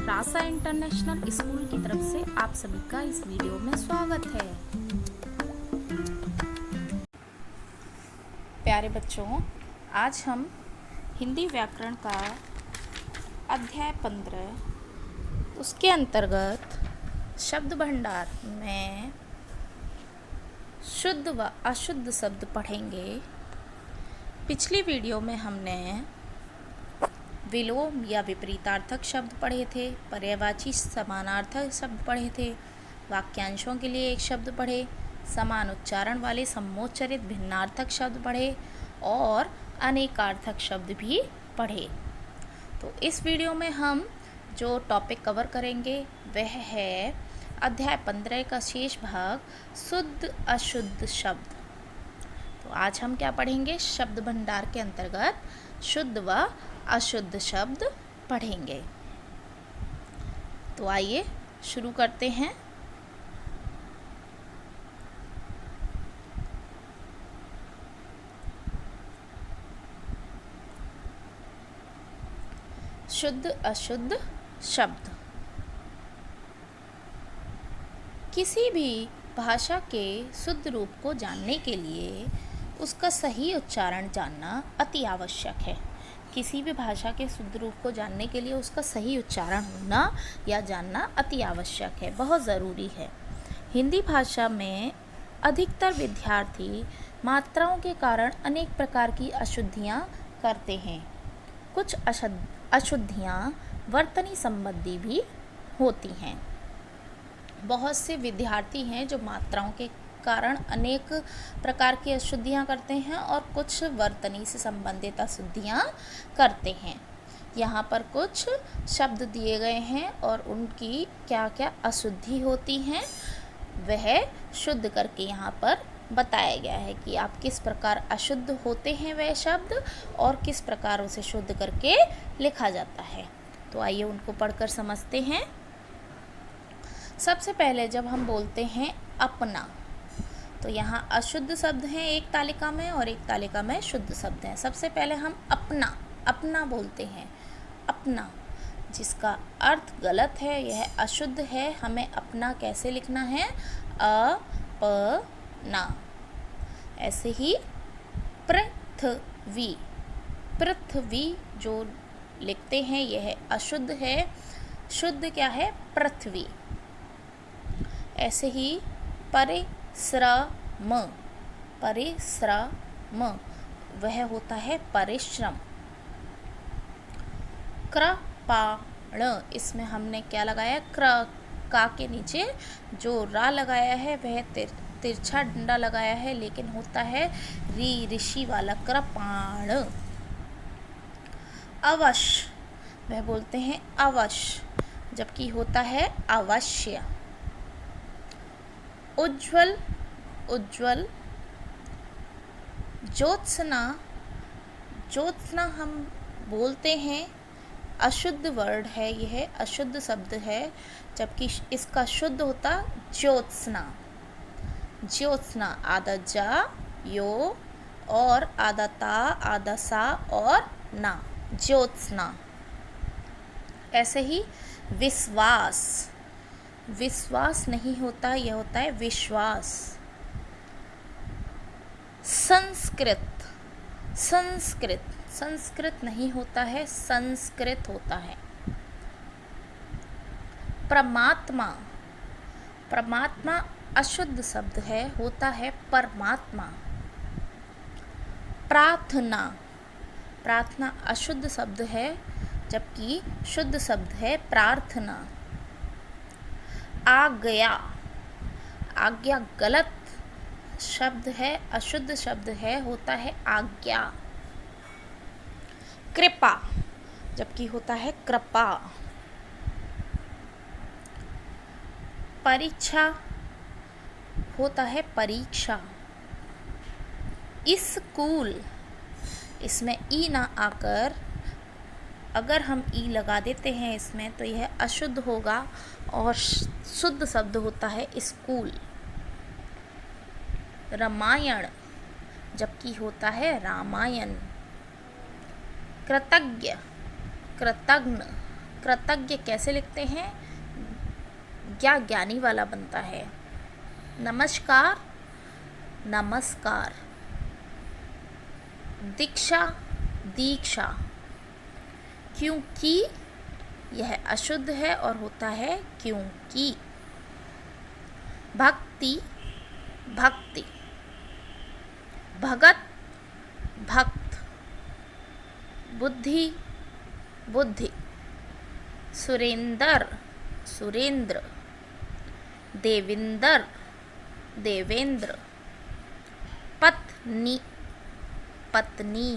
रासा international school की तरफ से आप सभी का इस वीडियो में स्वागत है। प्यारे बच्चों, आज हम हिंदी व्याकरण का अध्याय 15 उसके अंतर्गत शब्द भंडार में शुद्ध व अशुद्ध शब्द पढ़ेंगे। पिछली वीडियो में हमने विलोम या विपरीतार्थक शब्द पढ़े थे, पर्यायवाची समानार्थक शब्द पढ़े थे, वाक्यांशों के लिए एक शब्द पढ़े, समान उच्चारण वाले समोच्चरित भिन्नार्थक शब्द पढ़े और अनेकार्थक शब्द भी पढ़े। तो इस वीडियो में हम जो टॉपिक कवर करेंगे वह है अध्याय 15 का शेष भाग शुद्ध अशुद्ध शब्द। तो आज हम क्या पढ़ेंगे? शब्द भंडार के अंतर्गत शुद्ध व अशुद्ध शब्द पढ़ेंगे। तो आइए शुरू करते हैं। शुद्ध अशुद्ध शब्द। किसी भी भाषा के शुद्ध रूप को जानने के लिए उसका सही उच्चारण जानना अति आवश्यक है। किसी भी भाषा के शुद्ध रूप को जानने के लिए उसका सही उच्चारण होना या जानना अति आवश्यक है, बहुत ज़रूरी है। हिंदी भाषा में अधिकतर विद्यार्थी मात्राओं के कारण अनेक प्रकार की अशुद्धियाँ करते हैं। कुछ अशुद्धियाँ वर्तनी संबंधी भी होती हैं। बहुत से विद्यार्थी हैं जो मात्राओं के कारण अनेक प्रकार की अशुद्धियाँ करते हैं और कुछ वर्तनी से संबंधित अशुद्धियाँ करते हैं। यहाँ पर कुछ शब्द दिए गए हैं और उनकी क्या क्या अशुद्धि होती हैं वह शुद्ध करके यहाँ पर बताया गया है कि आप किस प्रकार अशुद्ध होते हैं वह शब्द और किस प्रकार उसे शुद्ध करके लिखा जाता है। तो आइए उनको पढ़कर समझते हैं। सबसे पहले जब हम बोलते हैं अपना, तो यहाँ अशुद्ध शब्द हैं एक तालिका में और एक तालिका में शुद्ध शब्द हैं। सबसे पहले हम अपना बोलते हैं। अपना जिसका अर्थ गलत है, यह अशुद्ध है। हमें अपना कैसे लिखना है? अपना। ऐसे ही पृथ्वी, पृथ्वी जो लिखते हैं यह अशुद्ध है। शुद्ध क्या है? पृथ्वी। ऐसे ही परिश्रम, परिश्रम वह होता है परिश्रम। कृपाण, इसमें हमने क्या लगाया? का के नीचे जो रा लगाया है वह तिरछा डंडा लगाया है, लेकिन होता है ऋषि वाला, कृपाण। अवश्य, वह बोलते हैं अवश्य, जबकि होता है अवश्य। उज्ज्वल, उज्ज्वल। ज्योत्सना, ज्योत्सना हम बोलते हैं अशुद्ध वर्ड है, यह अशुद्ध शब्द है, जबकि इसका शुद्ध होता ज्योत्सना। ज्योत्सना आधा जा यो और आधा ता आधा सा और ना, ज्योत्सना। ऐसे ही विश्वास, विश्वास नहीं होता, यह होता है विश्वास। संस्कृत, संस्कृत, संस्कृत नहीं होता है, संस्कृत होता है। परमात्मा, परमात्मा अशुद्ध शब्द है, होता है परमात्मा। प्रार्थना, प्रार्थना अशुद्ध शब्द है, जबकि शुद्ध शब्द है प्रार्थना। आज्ञा, आज्ञा गलत शब्द है, अशुद्ध शब्द है, होता है आज्ञा। कृपा, जबकि होता है कृपा। परीक्षा होता है परीक्षा। स्कूल, इसमें ई ना आकर अगर हम ई लगा देते हैं इसमें तो यह अशुद्ध होगा और शुद्ध शब्द होता है स्कूल। रामायण, जबकि होता है रामायण। कृतज्ञ, कृतज्ञ, कृतज्ञ कैसे लिखते हैं? क्या ज्ञानी वाला बनता है। नमस्कार, नमस्कार। दीक्षा, दीक्षा। क्योंकि यह अशुद्ध है और होता है क्योंकि। भक्ति, भक्ति। भगत, भक्त। बुद्धि, बुद्धि। सुरेंद्र, सुरेंद्र। देविंदर, देवेंद्र। पत्नी, पत्नी।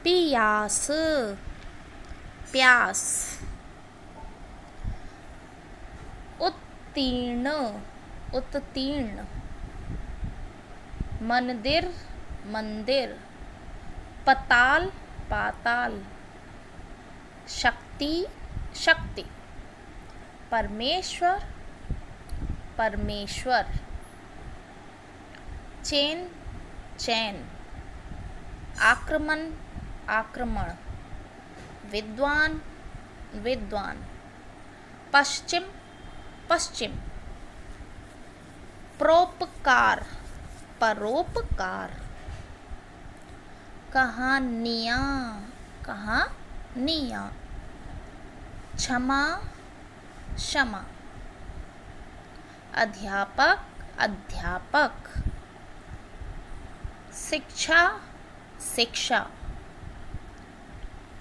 पियास, प्यास। उत्तीर्ण, उत्तीर्ण। मंदिर, मंदिर। पताल, पाताल। शक्ति, शक्ति। परमेश्वर, परमेश्वर। चैन, चैन। आक्रमण, आक्रमण। विद्वान, विद्वान। पश्चिम, पश्चिम। परोपकार, परोपकार। कहानियाँ, कहानियाँ। क्षमा, क्षमा। अध्यापक, अध्यापक। शिक्षा, शिक्षा।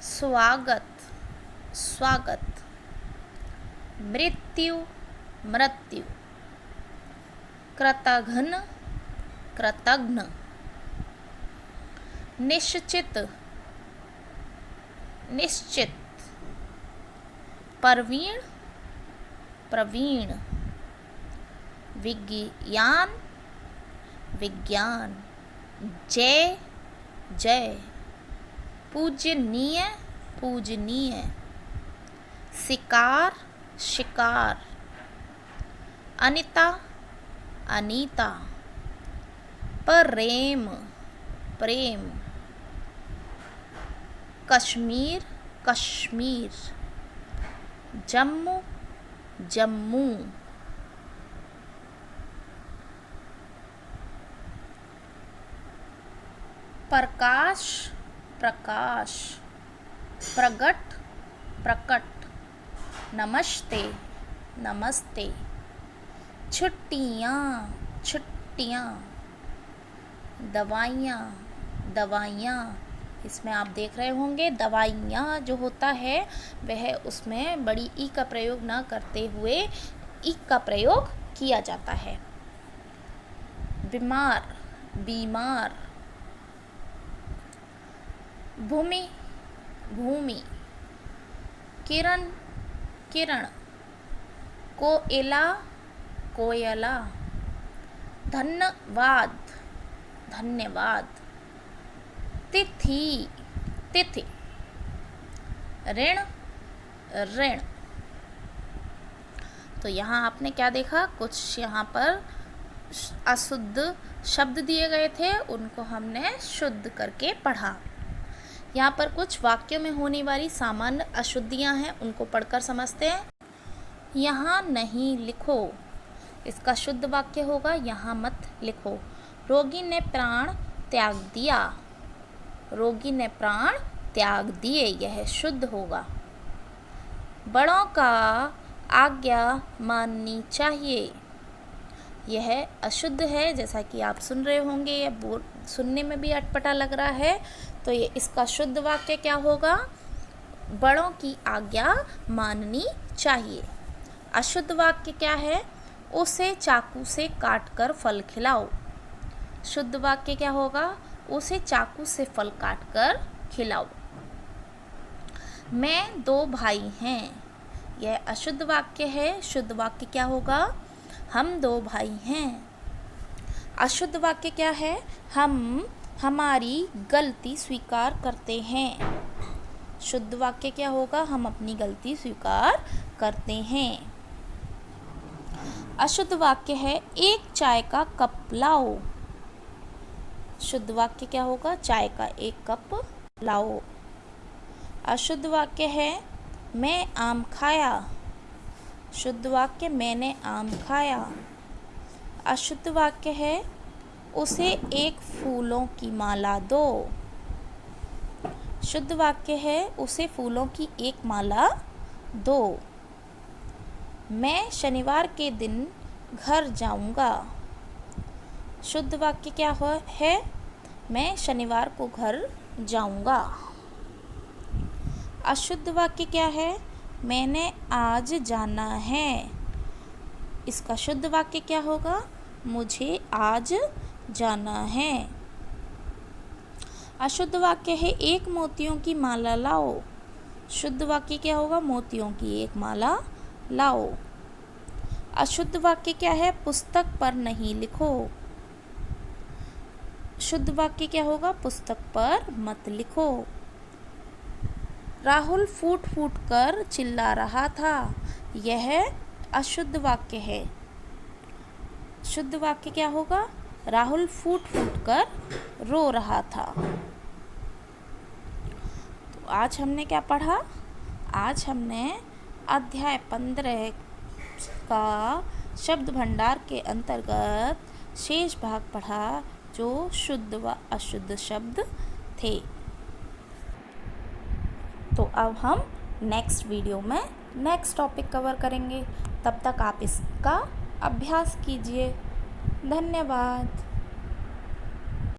स्वागत, स्वागत। मृत्यु, मृत्यु। कृतघ्न, कृतघ्न। निश्चित, निश्चित। प्रवीण, प्रवीण। विज्ञान, विज्ञान। जय, जय। पूजनीय, पूजनीय। शिकार, शिकार। अनिता, अनीता। प्रेम, प्रेम। कश्मीर, कश्मीर। जम्मू, जम्मू। प्रकाश, प्रकाश। प्रगट, प्रकट। नमस्ते, नमस्ते। छुट्टियाँ, छुट्टियाँ। दवाइयाँ, दवाइयाँ। इसमें आप देख रहे होंगे दवाइयाँ जो होता है वह उसमें बड़ी ई का प्रयोग ना करते हुए ई का प्रयोग किया जाता है। बीमार, बीमार। भूमि, भूमि। किरण, किरण। कोयला, कोयला। धन्यवाद, धन्यवाद। तिथि, तिथि। ऋण, ऋण। तो यहाँ आपने क्या देखा, कुछ यहाँ पर अशुद्ध शब्द दिए गए थे, उनको हमने शुद्ध करके पढ़ा। यहाँ पर कुछ वाक्यों में होने वाली सामान्य अशुद्धियाँ हैं, उनको पढ़कर समझते हैं। यहाँ नहीं लिखो, इसका शुद्ध वाक्य होगा यहाँ मत लिखो। रोगी ने प्राण त्याग दिया, रोगी ने प्राण त्याग दिए, यह शुद्ध होगा। बड़ों का आज्ञा माननी चाहिए, यह अशुद्ध है, जैसा कि आप सुन रहे होंगे, यह सुनने में भी अटपटा लग रहा है। तो ये इसका शुद्ध वाक्य क्या होगा? बड़ों की आज्ञा माननी चाहिए। अशुद्ध वाक्य क्या है? उसे चाकू से काटकर फल खिलाओ। शुद्ध वाक्य क्या होगा? उसे चाकू से फल काटकर खिलाओ। मैं 2 भाई हैं, यह अशुद्ध वाक्य है। शुद्ध वाक्य क्या होगा? हम 2 भाई हैं। अशुद्ध वाक्य क्या है? हम हमारी गलती स्वीकार करते हैं। शुद्ध वाक्य क्या होगा? हम अपनी गलती स्वीकार करते हैं। अशुद्ध वाक्य है 1 चाय का कप लाओ। शुद्ध वाक्य क्या होगा? चाय का 1 कप लाओ। अशुद्ध वाक्य है मैं आम खाया। शुद्ध वाक्य मैंने आम खाया। अशुद्ध वाक्य है उसे एक फूलों की माला दो। शुद्ध वाक्य है उसे फूलों की एक माला दो। मैं शनिवार के दिन घर जाऊंगा। शुद्ध वाक्य क्या है? मैं शनिवार को घर जाऊंगा। अशुद्ध वाक्य क्या है? मैंने आज जाना है। इसका शुद्ध वाक्य क्या होगा? मुझे आज जाना है। अशुद्ध वाक्य है एक मोतियों की माला लाओ। शुद्ध वाक्य क्या होगा? मोतियों की एक माला लाओ। अशुद्ध वाक्य क्या है? पुस्तक पर नहीं लिखो। शुद्ध वाक्य क्या होगा? पुस्तक पर मत लिखो। राहुल फूट फूट कर चिल्ला रहा था। यह अशुद्ध वाक्य है। शुद्ध वाक्य क्या होगा? राहुल फूट फूट कर रो रहा था। तो आज हमने क्या पढ़ा? आज हमने अध्याय 15 का शब्द भंडार के अंतर्गत शेष भाग पढ़ा जो शुद्ध व अशुद्ध शब्द थे। तो अब हम नेक्स्ट वीडियो में नेक्स्ट टॉपिक कवर करेंगे। तब तक आप इसका अभ्यास कीजिए। धन्यवाद।